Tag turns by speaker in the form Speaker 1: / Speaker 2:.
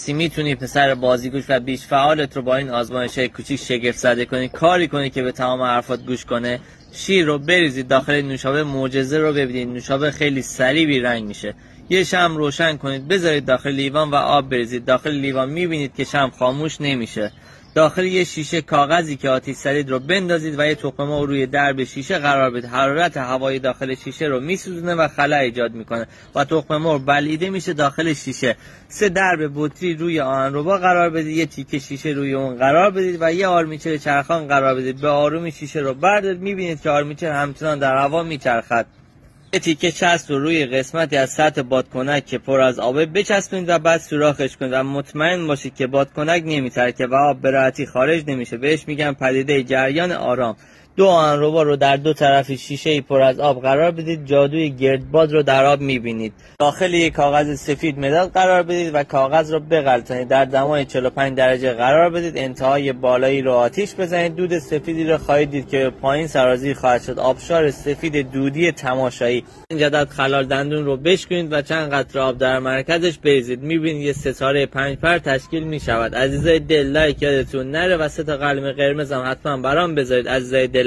Speaker 1: میتونی پسر بازیگوش و بیش فعالت رو با این آزمایش‌های کوچیک شگفت زده کنی، کاری کنی که به تمام حرفات گوش کنه. شیر رو بریزید داخل نوشابه، معجزه رو ببینید. نوشابه خیلی سریع بی رنگ میشه. یه شمع روشن کنید، بذارید داخل لیوان و آب بریزید داخل لیوان. میبینید که شمع خاموش نمیشه. داخل یه شیشه کاغذی که آتش سرید رو بندازید و یه تخم مرغ روی درب شیشه قرار بدید. حرارت هوای داخل شیشه رو میسوزونه و خلا ایجاد میکنه و تخم مرغ بلعیده میشه داخل شیشه. 3 درب بطری روی آهنربا قرار بدید، یه تیکه شیشه روی اون قرار بدید و یه آرمیچر چرخان قرار بدید. به آرومی شیشه رو بردارید، میبینید که آرمیچر همچنان در هوا میچرخد. یه تیکه چسب رو روی قسمتی از سطح بادکنک که پر از آبه بچسبونید و بعد سوراخش کنید و مطمئن باشید که بادکنک نمیترکه و آب به راحتی خارج نمیشه. بهش میگن پدیده جریان آرام. 2 آهنربا رو در 2 طرف شیشه پر از آب قرار بدید. جادوی گردباد رو در آب میبینید. داخل یک کاغذ سفید مداد قرار بدید و کاغذ رو بغلطانید. در دمای 45 درجه قرار بدید. انتهای بالایی رو آتیش بزنید. دود سفیدی رو خواهید دید که پایین سرازیر خواهد شد. آبشار سفید دودی تماشایی. اینجا خلال دندون رو بشکنید و چند قطره آب در مرکزش بریزید. میبینید یه ستاره 5 پر تشکیل میشود. عزیزای دل، لایک یادتون نره و 3 تا قلم قرمز هم حتما برام بذارید عزیزای دلم.